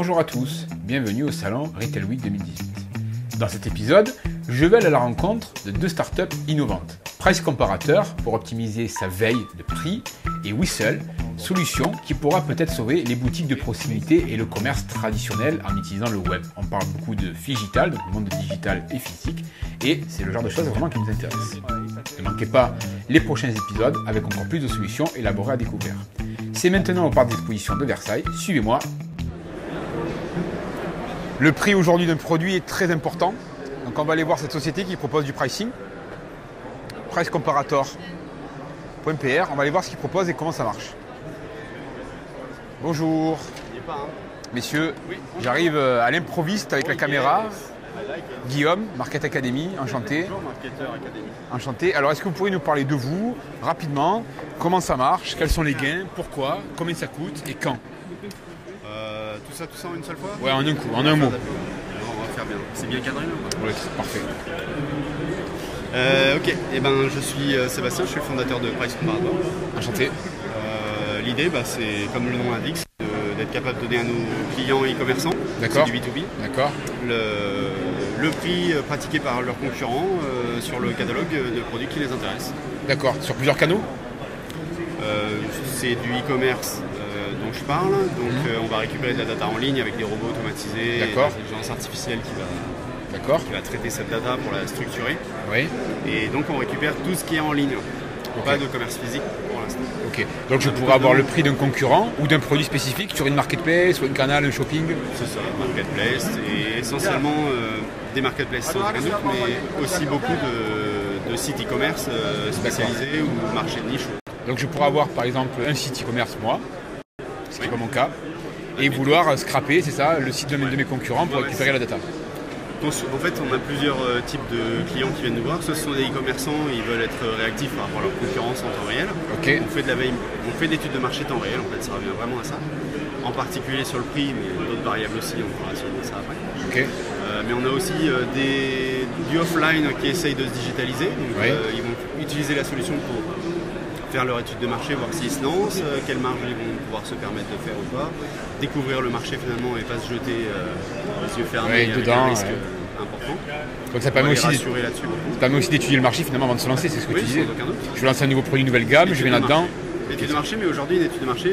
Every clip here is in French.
Bonjour à tous, bienvenue au salon Retail Week 2018. Dans cet épisode, je vais aller à la rencontre de deux startups innovantes. Price Comparator pour optimiser sa veille de prix et Whistle, solution qui pourra peut-être sauver les boutiques de proximité et le commerce traditionnel en utilisant le web. On parle beaucoup de digital, donc le monde digital et physique, et c'est le genre de choses vraiment qui nous intéresse. Ne manquez pas les prochains épisodes avec encore plus de solutions élaborées à découvrir. C'est maintenant au parc d'exposition de Versailles, suivez-moi. Le prix aujourd'hui d'un produit est très important, donc on va aller voir cette société qui propose du pricing. Price Comparator.pr, on va aller voir ce qu'ils proposent et comment ça marche. Bonjour. Messieurs, oui, j'arrive à l'improviste avec la caméra. Guillaume, Market Academy, enchanté. Bonjour, Marketer Academy. Enchanté. Alors, est-ce que vous pourriez nous parler de vous, rapidement, comment ça marche, quels sont les gains, pourquoi, combien ça coûte et quand? Tout ça en une seule fois? Ouais, en un coup, en un mot. On va faire bien. C'est bien cadré là? Ouais, c'est parfait. Ok, et ben, je suis Sébastien, je suis le fondateur de Price Comparator. Enchanté. L'idée, c'est comme le nom l'indique, d'être capable de donner à nos clients e-commerçants, D'accord. c'est du B2B, D'accord. le prix pratiqué par leurs concurrents sur le catalogue de produits qui les intéressent. D'accord. Sur plusieurs canaux? C'est du e-commerce dont je parle, donc on va récupérer de la data en ligne avec des robots automatisés, l'intelligence artificielle qui va traiter cette data pour la structurer. Oui. Et donc on récupère tout ce qui est en ligne, Okay. pas de commerce physique pour l'instant. Ok, donc je pourrais avoir le prix d'un concurrent ou d'un produit spécifique sur une marketplace, sur un canal, un shopping? C'est ça, marketplace, et essentiellement des marketplaces organiques, mais aussi beaucoup de sites e-commerce spécialisés ou marchés de niche. Donc je pourrais avoir par exemple un site e-commerce moi, ce qui est pas mon cas, et vouloir scraper, c'est ça, le site de mes concurrents pour récupérer la data. En fait, on a plusieurs types de clients qui viennent nous voir. Soit ce sont des e-commerçants, ils veulent être réactifs par rapport à leur concurrence en temps réel. Okay. On fait de la veille, on fait d'études de marché temps réel, en fait, ça revient vraiment à ça. En particulier sur le prix, mais d'autres variables aussi, on pourra sûrement ça après. Okay. Mais on a aussi du offline qui essayent de se digitaliser. Donc, ils vont utiliser la solution pour faire leur étude de marché, voir s'ils se lancent, quelle marge ils vont pouvoir se permettre de faire ou pas, découvrir le marché finalement et pas se jeter les yeux fermés avec un risque important. Donc ça permet aussi d'étudier le marché finalement avant de se lancer, c'est ce que tu disais. Je lance un nouveau produit, une nouvelle gamme, je viens là-dedans. L'étude de marché, mais aujourd'hui une étude de marché,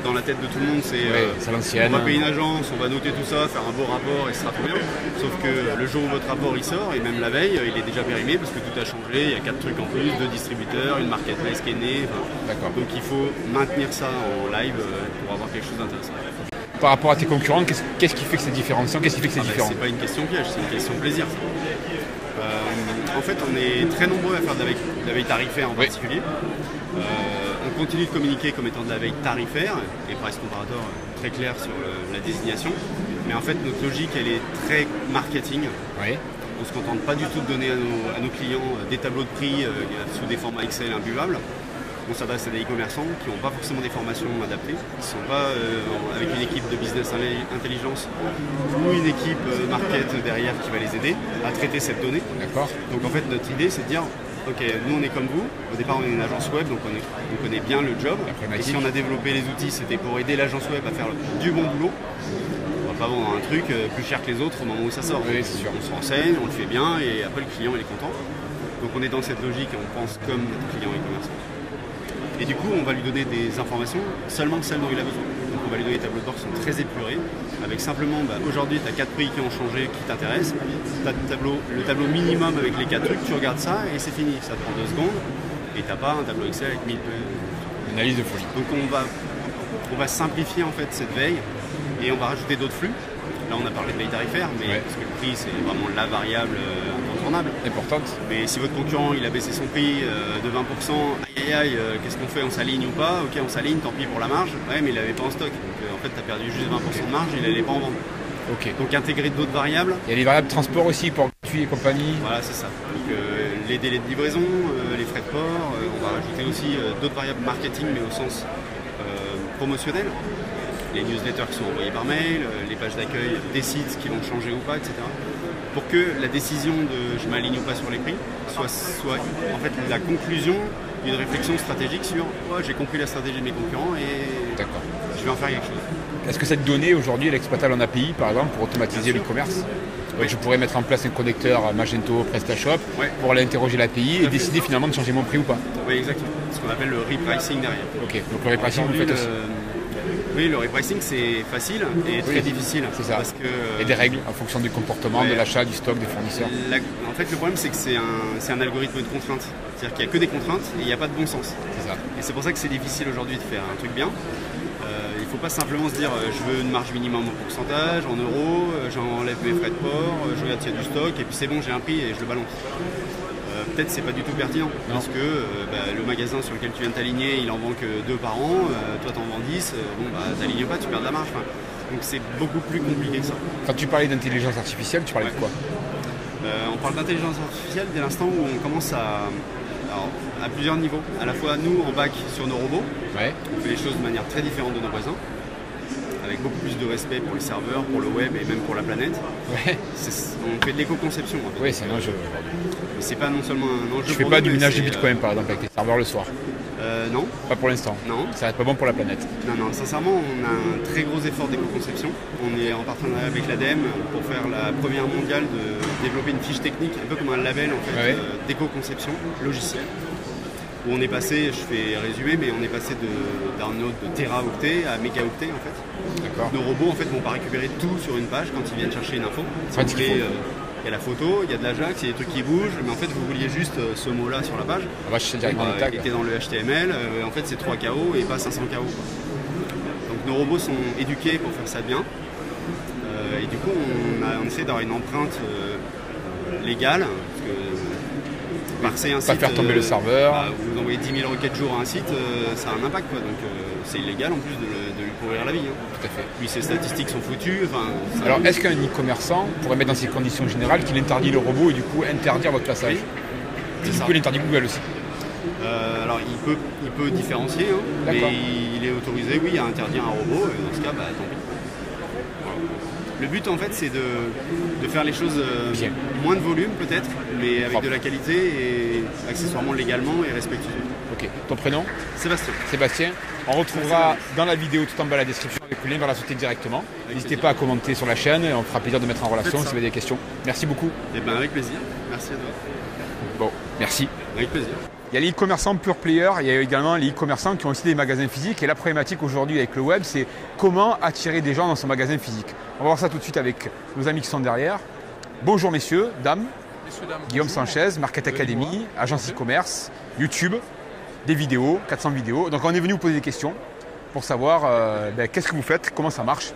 dans la tête de tout le monde, c'est l'ancienne. On va payer une agence, on va noter tout ça, faire un beau rapport et ce sera tout bien. Sauf que le jour où votre rapport il sort, et même la veille, il est déjà périmé parce que tout a changé, il y a 4 trucs en plus, 2 distributeurs, une marketplace qui est née. Donc il faut maintenir ça en live pour avoir quelque chose d'intéressant. Par rapport à tes concurrents, qu'est-ce qui fait que c'est différenciant? Qu'est-ce qui fait que c'est différent? C'est pas une question piège, c'est une question de plaisir. En fait, on est très nombreux à faire de la veille tarifaire en particulier. On continue de communiquer comme étant de la veille tarifaire, et Price Comparator très clair sur la désignation. Mais en fait, notre logique, elle est très marketing. Oui. On ne se contente pas du tout de donner à nos clients des tableaux de prix sous des formats Excel imbuvables. On s'adresse à des e-commerçants qui n'ont pas forcément des formations adaptées, qui ne sont pas avec une équipe de business intelligence ou une équipe market derrière qui va les aider à traiter cette donnée. D'accord. Donc en fait, notre idée, c'est de dire, ok, nous on est comme vous, au départ on est une agence web, donc on connaît bien le job. Et si on a développé les outils, c'était pour aider l'agence web à faire du bon boulot. On va pas vendre un truc plus cher que les autres au moment où ça sort. Oui, c'est sûr. On se renseigne, on le fait bien, et après le client il est content. Donc on est dans cette logique et on pense comme notre client e-commerçant. Et du coup, on va lui donner des informations, seulement celles dont il a besoin. Donc on va lui donner des tableaux de bord qui sont très épurés, avec simplement, aujourd'hui, tu as 4 prix qui ont changé, qui t'intéressent. Tu as le tableau minimum avec les 4 trucs, tu regardes ça et c'est fini. Ça te prend 2 secondes et tu n'as pas un tableau Excel avec 1000... Une analyse de folie. Donc on va simplifier en fait cette veille et on va rajouter d'autres flux. Là, on a parlé de veille tarifaire, mais parce que le prix, c'est vraiment la variable incontournable. Importante. Mais si votre concurrent, il a baissé son prix de 20%, qu'est-ce qu'on fait? On s'aligne ou pas? Ok, on s'aligne, tant pis pour la marge. Ouais, mais il n'avait pas en stock. Donc en fait, tu as perdu juste 20% de marge, il n'allait pas en vendre. Ok. Donc intégrer d'autres variables. Il y a les variables de transport aussi pour gratuit et compagnie. Voilà, c'est ça. Donc les délais de livraison, les frais de port. On va rajouter aussi d'autres variables marketing, mais au sens promotionnel. Les newsletters qui sont envoyés par mail, les pages d'accueil des sites qui vont changer ou pas, etc. Pour que la décision de je m'aligne ou pas sur les prix soit en fait la conclusion d'une réflexion stratégique sur j'ai compris la stratégie de mes concurrents et je vais en faire quelque chose. Est-ce que cette donnée aujourd'hui elle est exploitable en API par exemple pour automatiser l'e-commerce? Oui. Je pourrais mettre en place un connecteur Magento PrestaShop pour aller interroger l'API et décider finalement de changer mon prix ou pas. Oui, exactement. Ce qu'on appelle le repricing derrière. Ok, donc le repricing vous le faites aussi. Oui, le repricing c'est facile et très difficile. C'est ça. Parce que, et des règles en fonction du comportement, de l'achat, du stock, des fournisseurs. En fait, le problème c'est que c'est un algorithme de contraintes. C'est-à-dire qu'il n'y a que des contraintes et il n'y a pas de bon sens. C'est ça. Et c'est pour ça que c'est difficile aujourd'hui de faire un truc bien. Il ne faut pas simplement se dire je veux une marge minimum en pourcentage, en euros, j'enlève mes frais de port, je regarde s'il y a du stock et puis c'est bon, j'ai un prix et je le balance. Peut-être c'est pas du tout pertinent parce que le magasin sur lequel tu viens de t'aligner il en vend que 2 par an, toi t'en vends 10, t'alignes pas, tu perds de la marge. Donc c'est beaucoup plus compliqué que ça. Quand tu parlais d'intelligence artificielle, tu parlais de quoi? On parle d'intelligence artificielle dès l'instant où on commence à plusieurs niveaux. À la fois nous en bac sur nos robots, on fait les choses de manière très différente de nos voisins, avec beaucoup plus de respect pour les serveurs, pour le web et même pour la planète. On fait de l'éco-conception. En fait. Oui, c'est un enjeu. Mais c'est pas non seulement un enjeu. Tu fais pas du minage de Bitcoin par exemple avec les serveurs le soir? Non. Pas pour l'instant. Non. Ça va être pas bon pour la planète. Non, sincèrement, on a un très gros effort d'éco-conception. On est en partenariat avec l'ADEME pour faire la première mondiale de développer une fiche technique, un peu comme un label en fait, d'éco-conception logicielle. Où on est passé, je fais résumer, mais on est passé d'un node de téraoctet à mégaoctet en fait. D'accord. Nos robots en fait vont pas récupérer tout sur une page quand ils viennent chercher une info. Il y a la photo, il y a de l'Ajax, il y a des trucs qui bougent, mais en fait vous vouliez juste ce mot-là sur la page. Il était dans le HTML, en fait c'est 3 KO et pas 500 KO. Donc nos robots sont éduqués pour faire ça bien. Et du coup on essaie d'avoir une empreinte légale. Parce que parser un site, faire tomber le serveur. Vous envoyez 10 000 requêtes jour à un site, ça a un impact. Donc c'est illégal en plus de lui pourrir la vie. Tout à fait. Puis ses statistiques sont foutues. Alors est-ce qu'un e-commerçant pourrait mettre dans ses conditions générales qu'il interdit le robot et du coup interdire votre passage? Du coup il interdit Google aussi. Alors il peut différencier, mais il est autorisé à interdire un robot. Et dans ce cas, tant pis. Le but en fait c'est de faire les choses moins de volume peut-être, mais avec de la qualité et accessoirement légalement et respectueux. Ok, ton prénom? Sébastien. Sébastien, on retrouvera dans la vidéo tout en bas la description avec le lien vers la société directement. N'hésitez pas à commenter sur la chaîne, on fera plaisir de mettre en relation si vous avez des questions. Merci beaucoup. Et avec plaisir, merci à toi. Bon, merci. Avec plaisir. Il y a les e-commerçants pure player, il y a également les e-commerçants qui ont aussi des magasins physiques. Et la problématique aujourd'hui avec le web, c'est comment attirer des gens dans son magasin physique. On va voir ça tout de suite avec nos amis qui sont derrière. Bonjour messieurs, dames. Messieurs, dames. Guillaume Sanchez, Market Academy, agence e-commerce, YouTube, des vidéos, 400 vidéos. Donc on est venu vous poser des questions pour savoir qu'est-ce que vous faites, comment ça marche.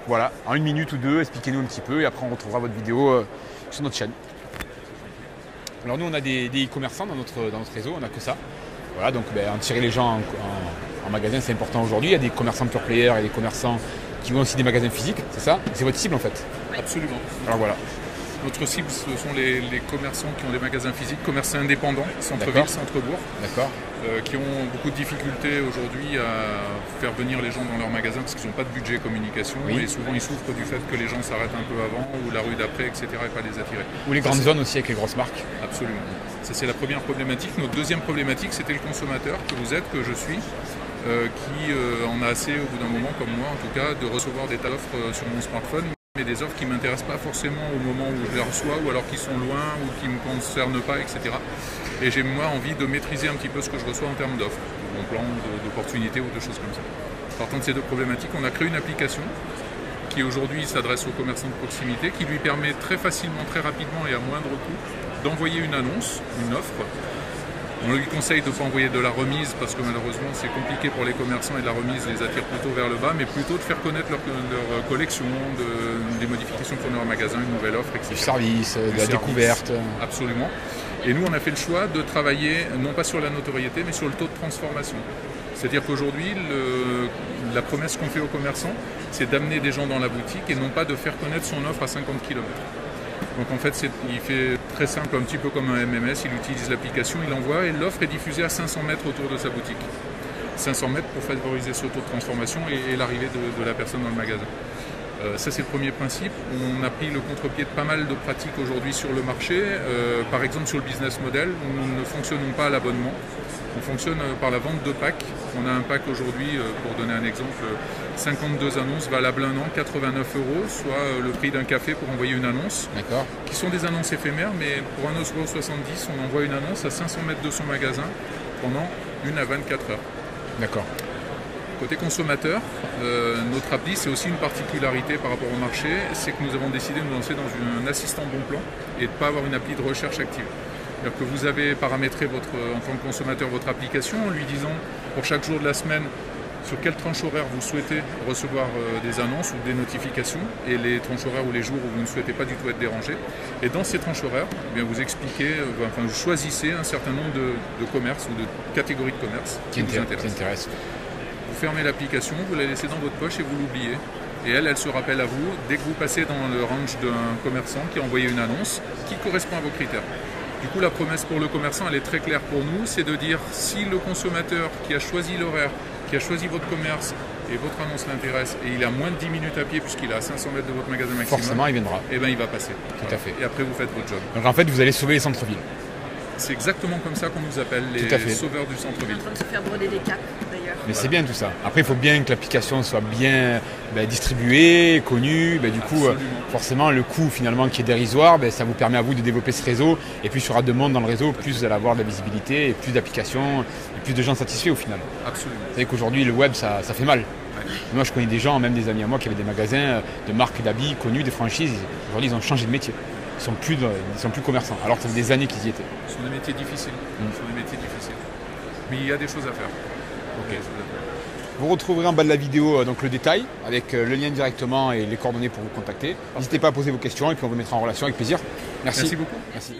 Voilà, en 1 minute ou 2, expliquez-nous un petit peu et après on retrouvera votre vidéo sur notre chaîne. Alors nous on a des e-commerçants dans notre réseau, on n'a que ça. Voilà, donc en tirer les gens en magasin c'est important aujourd'hui. Il y a des commerçants pure player et des commerçants qui ont aussi des magasins physiques, c'est ça? C'est votre cible en fait? Absolument. Alors voilà. Notre cible, ce sont les commerçants qui ont des magasins physiques, commerçants indépendants, centre-ville, centre-bourg, qui ont beaucoup de difficultés aujourd'hui à faire venir les gens dans leur magasin parce qu'ils n'ont pas de budget communication et souvent ils souffrent du fait que les gens s'arrêtent un peu avant ou la rue d'après, etc. et pas les attirer. Ou les grandes zones aussi avec les grosses marques. Absolument. Ça c'est la première problématique. Notre deuxième problématique, c'était le consommateur que vous êtes, que je suis, qui en a assez au bout d'un moment, comme moi en tout cas, de recevoir des tas d'offres sur mon smartphone. Mais des offres qui ne m'intéressent pas forcément au moment où je les reçois ou alors qui sont loin ou qui ne me concernent pas, etc. Et j'ai moi envie de maîtriser un petit peu ce que je reçois en termes d'offres, de bon plan, d'opportunités ou de choses comme ça. Partant de ces deux problématiques, on a créé une application qui aujourd'hui s'adresse aux commerçants de proximité, qui lui permet très facilement, très rapidement et à moindre coût d'envoyer une annonce, une offre. On lui conseille de ne pas envoyer de la remise parce que malheureusement c'est compliqué pour les commerçants et la remise les attire plutôt vers le bas, mais plutôt de faire connaître leur collection, des modifications qu'on a en magasin, une nouvelle offre, etc. Du service, de la découverte. Absolument. Et nous on a fait le choix de travailler non pas sur la notoriété mais sur le taux de transformation. C'est-à-dire qu'aujourd'hui la promesse qu'on fait aux commerçants c'est d'amener des gens dans la boutique et non pas de faire connaître son offre à 50 km. Donc en fait, il fait très simple, un petit peu comme un MMS, il utilise l'application, il envoie et l'offre est diffusée à 500 mètres autour de sa boutique. 500 mètres pour favoriser ce taux de transformation et l'arrivée de la personne dans le magasin. Ça c'est le premier principe. On a pris le contre-pied de pas mal de pratiques aujourd'hui sur le marché. Par exemple sur le business model, nous ne fonctionnons pas à l'abonnement. On fonctionne par la vente de packs. On a un pack aujourd'hui, pour donner un exemple, 52 annonces valables 1 an, 89 €, soit le prix d'un café pour envoyer une annonce. D'accord. Qui sont des annonces éphémères, mais pour 1,70 €, on envoie une annonce à 500 mètres de son magasin pendant 1 à 24 heures. D'accord. Côté consommateur, notre appli, c'est aussi une particularité par rapport au marché, c'est que nous avons décidé de nous lancer dans un assistant bon plan et de ne pas avoir une appli de recherche active. C'est-à-dire que vous avez paramétré en tant que consommateur votre application en lui disant pour chaque jour de la semaine sur quelle tranche horaire vous souhaitez recevoir des annonces ou des notifications et les tranches horaires ou les jours où vous ne souhaitez pas du tout être dérangé. Et dans ces tranches horaires, eh bien, vous expliquez, vous choisissez un certain nombre de commerces ou de catégories de commerces qui vous intéressent. Vous fermez l'application, vous la laissez dans votre poche et vous l'oubliez. Et elle se rappelle à vous dès que vous passez dans le range d'un commerçant qui a envoyé une annonce qui correspond à vos critères. Du coup, la promesse pour le commerçant, elle est très claire pour nous, c'est de dire si le consommateur qui a choisi l'horaire, qui a choisi votre commerce et votre annonce l'intéresse et il a moins de 10 minutes à pied puisqu'il est à 500 mètres de votre magasin maximum, forcément il viendra. Et bien il va passer. Tout à fait. Et après vous faites votre job. Donc en fait vous allez sauver les centres-villes. C'est exactement comme ça qu'on nous appelle, les sauveurs du centre-ville. On est en train de se faire broder des capes d'ailleurs. Mais c'est bien tout ça. Après il faut bien que l'application soit bien distribuée, connue. Du coup forcément le coût finalement qui est dérisoire, ça vous permet à vous de développer ce réseau. Et plus il y aura de monde dans le réseau, plus vous allez avoir de la visibilité et plus d'applications et plus de gens satisfaits au final. Absolument. Vous savez qu'aujourd'hui le web ça fait mal. Ouais. Moi je connais des gens, même des amis à moi qui avaient des magasins de marques d'habits connus, des franchises. Aujourd'hui ils ont changé de métier. Ils sont plus commerçants, alors que ça fait des années qu'ils y étaient. Ce sont des métiers difficiles. Mais il y a des choses à faire. Okay. Vous retrouverez en bas de la vidéo donc le détail avec le lien directement et les coordonnées pour vous contacter. N'hésitez pas à poser vos questions et puis on vous mettra en relation avec plaisir. Merci. Merci beaucoup. Merci.